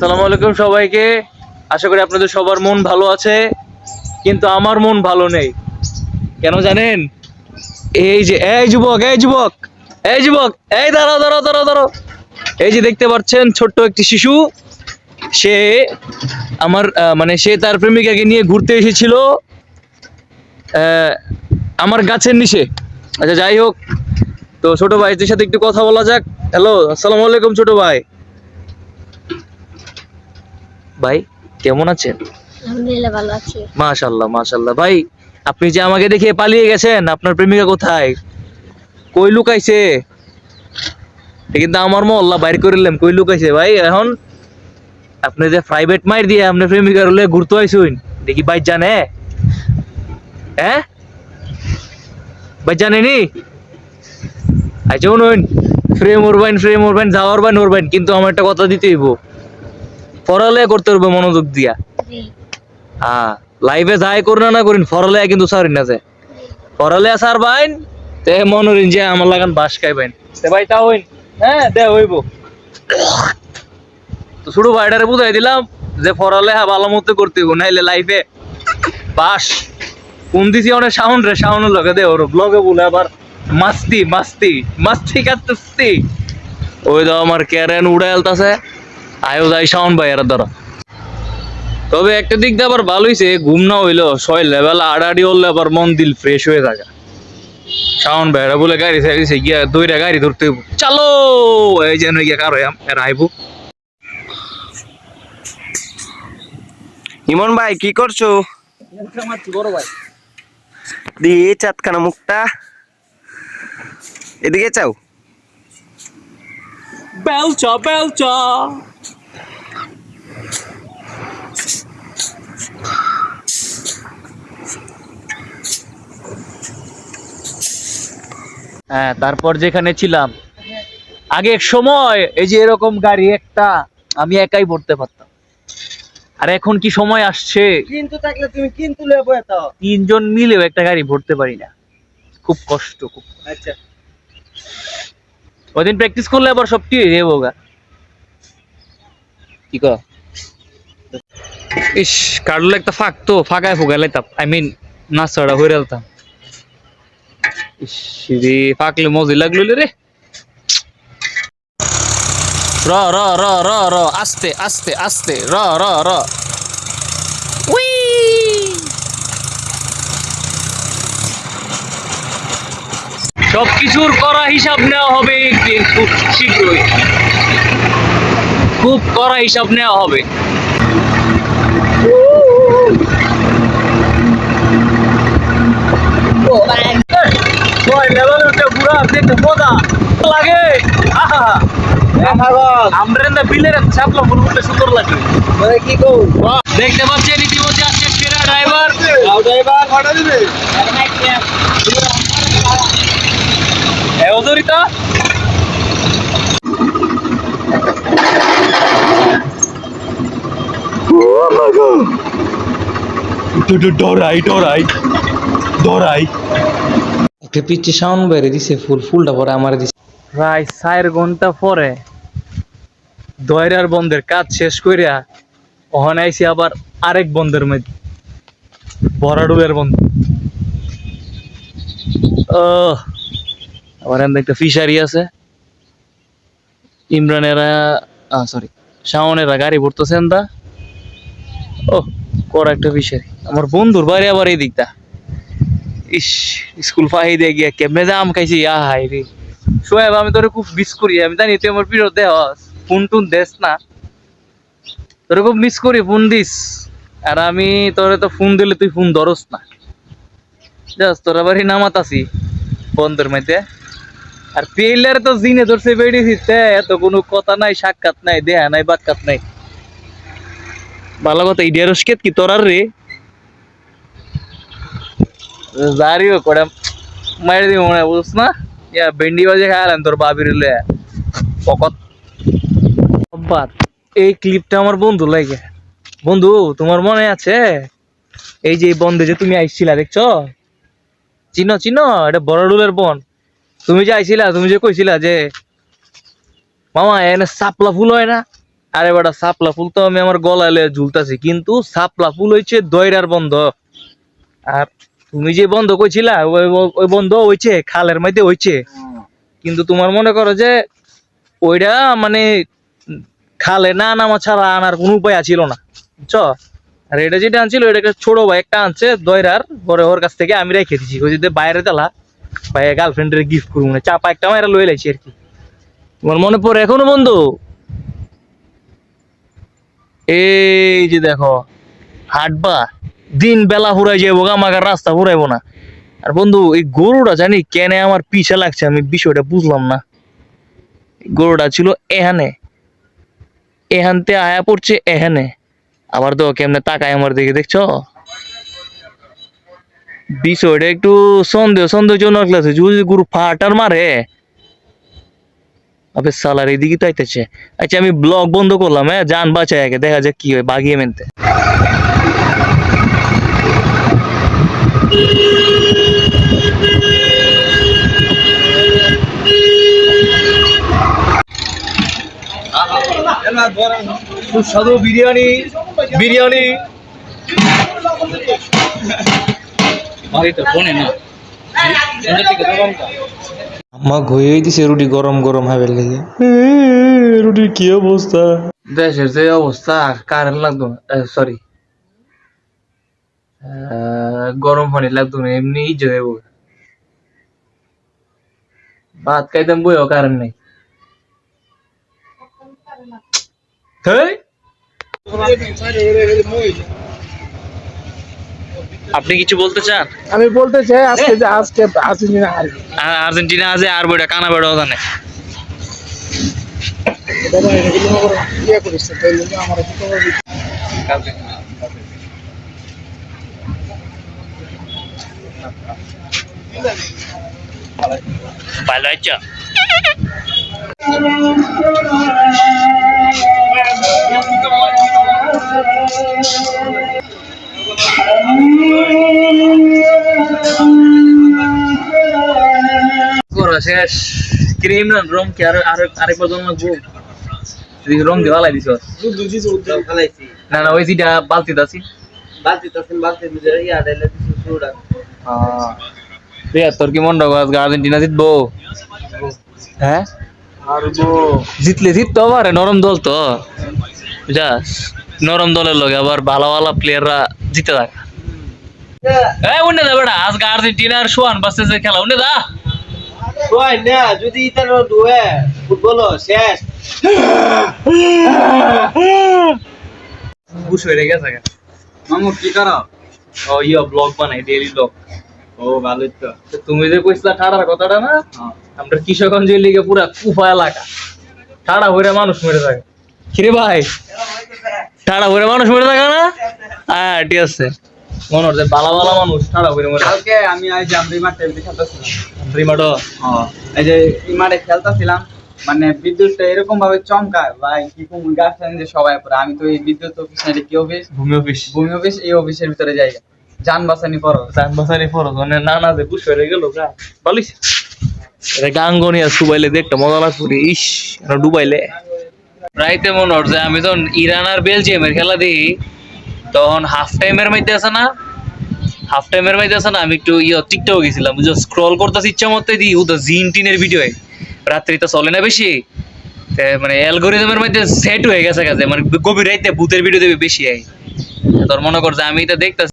আসসালামু আলাইকুম সবাইকে। আশা করি আপনাদের সবার মন ভালো আছে, কিন্তু আমার মন ভালো নেই। কেন জানেন? এই যুবক, এই দাঁড়াও দাঁড়াও দাঁড়াও দাঁড়াও। এই যে দেখতে পাচ্ছেন ছোট্ট একটি শিশু, সে আমার মানে সে তার প্রেমিকাকে নিয়ে ঘুরতে এসেছিল আমার গাছের নিচে। আচ্ছা যাই হোক, তো ছোট ভাইদের সাথে একটু কথা বলা যাক। হ্যালো, আসসালামু আলাইকুম ছোট ভাই। ভাই কেমন আছেন? আলহামদুলিল্লাহ ভালো আছি। মাশাআল্লাহ মাশাআল্লাহ। ভাই আপনি যে আমাকে দেখে পালিয়ে গেছেন, আপনার প্রেমিকা কোথায়? কই লুকাইছে? কিন্তু আমার মহল্লা বাইর করিলাম, কই লুকাইছে ভাই? এখন আপনি যে প্রাইভেট মাইর দিয়ে আপনি প্রেমিকার লয়ে ঘুরতে আইছুন, দেখি ভাই জানে? হ্যাঁ ভাই জানেনি? আচ্ছা শুনুন, ফ্রেম উড়বেন যাওয়ার বাইন উড়বেন, কিন্তু আমার একটা কথা দিতে হইব, পড়ালেখা করতে হবে মনোযোগ দিয়া। জি হ্যাঁ, লাইভে যাই করুন না করেন, পড়ালেখা কিন্তু সারিন না যায়। পড়ালেখা সার বাইন তে মনোরিন যে আমার লাগান বাস খাইবেন তে ভাই তা হইন। হ্যাঁ দে হইব। তো ছোট ভাইটারে বুঝাই দিলাম যে পড়ালেখা ভালো মতো করতে হইব, নাইলে লাইফে বাস। কোন দিছি অনেক সাউন্ড লগে দে ওর ব্লগে বলে আবার মাস্তি মাস্তি মাস্তি কাটতেছি। ওই দাও আমার ক্যারেন উড়ে আলতাছে, আয়ো যাই সাউন্ড ভাই এর ধরো। তবে একটা দিক দিয়ে আবার ভালো হইছে, ঘুম না হইলো ছয় লেভেল আড়াআড়ি হলে আবার মন দিল ফ্রেশ হয়ে থাকে। শাওন ভাইরা বলে গাড়ি ছাড়িছে, গিয়া দইরা গাড়ি ধরতে হইব। চলো এই যেন গিয়া কারো এর আইব। ইমন ভাই কি করছো? বড় ভাই দি চাঁদখানা মুখটা এদিকে চাও। বেলচা হ্যাঁ, তারপর যেখানে ছিলাম আগে এক সময় এই যে এরকম গাড়ি একটা আমি একাই ভরতে পারতাম, আর এখন কি সময় আসছে কিন্তু থাকলে তুমি কিন্তু লয়ে বয়ে দাও। তিনজন মিলেও একটা গাড়ি ভরতে পারি না। খুব কষ্ট, খুব। আচ্ছা ওইদিন প্র্যাকটিস করলে আবার সবটি হয়ে যাবো গা। কি কর? ইস, কাটলে একটা ফাঁক তো ফাঁকায় ফুগাইলাইতাম, আই মিন নাচড়া হয়ে আলতাম। ইস রে, ফাঁকলে মজি লাগলো রে। র র র র র আস্তে আস্তে আস্তে র র র উই। সবকিছুর করা হিসাব নেওয়া হবে খুব শীঘ্রই, খুব কড়া হিসাব নেওয়া হবে। সুন্দর লাগে কি কও? দেখতে পাচ্ছেন ইতিমধ্যে আজকে সেরা ড্রাইভার ড্রাইভার ভাড়া দিবে? ওদরিতা। ডরাই ওকে পিচ্ছে সাউন্ড বেড়ে দিছে, ফুলটা পরে আমার দিছে। প্রায় 4 ঘন্টা পরে দয়রার বন্ধের কাজ শেষ করিয়া ওখানে আইছি আবার আরেক বন্ধের মধ্যে, বরাডুলের বন্ধ। আবার এখানে একটা ফিশারি আছে, ইমরানেরা সরি শাওনেরা গাড়ি ভরতেছেন দা। ও কর একটা ফিশারি, আমার বন্ধুর বাড়ি আবার এই দিকটা। ইস, স্কুল ফাহি দিয়ে গিয়া কেমনে যে আম খাইছি, হাই রে সোহেব, আমি তোরে খুব মিস করি। আমি জানি তুই আমার প্রিয় দেহ, ফোন টুন দেস না, তোরে খুব মিস করি, ফোন দিস। আর আমি তোরে তো ফোন দিলে তুই ফোন ধরস না। জাস তোরা বাড়ি নামাত আছি বন্ধের মধ্যে, আর পেইলার তো জিনে ধরছে বেড়ি দিতে, এত কোনো কথা নাই, সাক্ষাৎ নাই, দেহা নাই, বাক্কাত নাই। ভালো কথা ইডিয়ার স্কেত কি তোরার রে জারিও করে মারি দিব মনে বুঝছ না? ইয়া ভেন্ডি বাজে খাইলাম তোর বাবির লয়ে পকত বাত। এই ক্লিপটা আমার বন্ধু লাগে। বন্ধু তোমার মনে আছে এই যে বন্ধে যে তুমি আইছিলা, দেখছো? চিনো চিনো, এটা বড়ডুলের বন। তুমি যে আইছিলা, তুমি যে কইছিলা যে মামা এনে সাপলা ফুল হয় না, আরে বেটা সাপলা ফুল তো আমি আমার গলায় লয়ে ঝুলতাছি, কিন্তু সাপলা ফুল হইছে দয়রার বন্ধ। আর তুমি যে বন্ধ কইছিলা ওই বন্ধ হইছে খালের মধ্যে হইছে, কিন্তু তোমার মনে করো যে ওইটা মানে খালে না নামা ছাড়া আনার কোনো উপায় ছিল না, বুঝছো? আর এটা যেটা আনছিল এটাকে ছোট ভাই একটা আনছে দয়রার, পরে ওর কাছ থেকে আমি রেখে দিছি, ওই যদি বাইরে তেলা ভাই গার্লফ্রেন্ডের গিফট করবো না, চাপা একটা মায়েরা লয়ে লাইছি আর কি। তোমার মনে পড়ে এখনো বন্ধু? এই যে দেখো হাঁটবা দিন বেলা হুরাই যাবো, আমাকে রাস্তা হুরাইবো না। আর বন্ধু এই গরুটা জানি কেন আমার পিছে লাগছে, আমি বিষয়টা বুঝলাম না। গরুটা ছিল এখানে, এখানতে আয়া পড়ছে এখানে, আবার তো কেমনে তাকায় আমার দিকে, দেখছো? বিষয়টা একটু সন্দেহজনক লাগছে, যদি গরু ফাটার মারে আবে সালার এদিকে তো আইতেছে। আচ্ছা আমি ব্লগ বন্ধ করলাম, হ্যাঁ যান বাঁচায় আগে, দেখা যাক কি হয়, বাগিয়ে মেনতে। সুস্বাদু বিরিয়ানি, বিরিয়ানি মা ঘুয়ে দিছে রুটি গরম গরম হবে লেগে। রুটির কি অবস্থা! দেশের যে অবস্থা, কারেন্ট লাগতো না, সরি গরম পানি লাগতো না, এমনি ইজ্জত দেবো। ভাত খাইতাম বইও কারেন্ট নেই। হেই! আপনি কিছু বলতে চান? আমি বলতে চাই আজকে আর্জেন্টিনা হারবে। আর্জেন্টিনা আছে আর বইটা কানা বেড়া ওখানে। বাবা এগুলো করে ইয়ে করিস তো, তাইলে তো আমার একটু খবর দিতে। ভালো আছো? করা শেষ। ক্রিম না রং কি আরেকবার জন্য লাগবো? রং দিয়ে ভালাই দিছ? ফেলাইছি না না ওই যেটা বালতিতে আছে। বালতি ভিতরে ইয়া ডাইলে সুড়া। তোর কি মন রাখো আজকে আর্জেন্টিনা জিতবো? হ্যাঁ জিতলে জিততে পারে, নরম দল তো বুঝাস, নরম দলের লগে আবার ভালো ভালো প্লেয়াররা জিতে থাকে। এই উন্নে দা বেটা, আজকে আর্জেন্টিনার সোয়ান বাসতেছে খেলা, উন্নে দা। কই না যদি ইতার দুয়ে ফুটবল শেষ। বুশ হয়ে গেছে। মামু কি করো? ও ব্লগ বানাই, ডেইলি ব্লগ। ও ভালোই তো। তুমি যে কইছিলা ঠাড়ার কথাটা না, আমরা কিশোরগঞ্জের লিগে পুরা কুফা এলাকা, ঠাড়া হইরে মানুষ মরে থাকে। কিরে ভাই, ঠাড়া হইরে মানুষ মরে থাকে না? হ্যাঁ ঠিক আছে, মনে হচ্ছে বালা বালা মানুষ ঠাড়া হইরে মরে। কালকে আমি আজ আমরি মাঠে খেলতেছিলাম। রিমাটো এই যে এই মাঠে খেলতেছিলাম, মানে বিদ্যুৎটা এরকম ভাবে চমকায় ভাই, কি কোন গাছ যে সবাই পড়ে। আমি তো এই বিদ্যুৎ অফিস না, কি অফিস, ভূমি অফিস, ভূমি অফিস, এই অফিসের ভিতরে যাই যান বাঁচানি পড়ো। যান বাসানি ফরজ মানে না না যে বুশ হয়ে গেল গা বলিস। এটা গাঙ্গনি আর সুবাইলে দেখতে মজা লাগছে। ইস এটা ডুবাইলে রাইতে মনে হচ্ছে আমি তখন ইরান আর বেলজিয়ামের খেলা দিই, তখন হাফ টাইমের মধ্যে আছে না, আমি একটু টিকটক গেছিলাম, বুঝছো, স্ক্রল করতেছি ইচ্ছা মতো দিই, ও তো জিন টিনের ভিডিও রাত্রি তো চলে না বেশি, মানে অ্যালগোরিদমের মধ্যে সেট হয়ে গেছে, মানে গভীর রাইতে ভূতের ভিডিও দেবে বেশি। তোর মনে কর যে আমি এটা দেখতেছি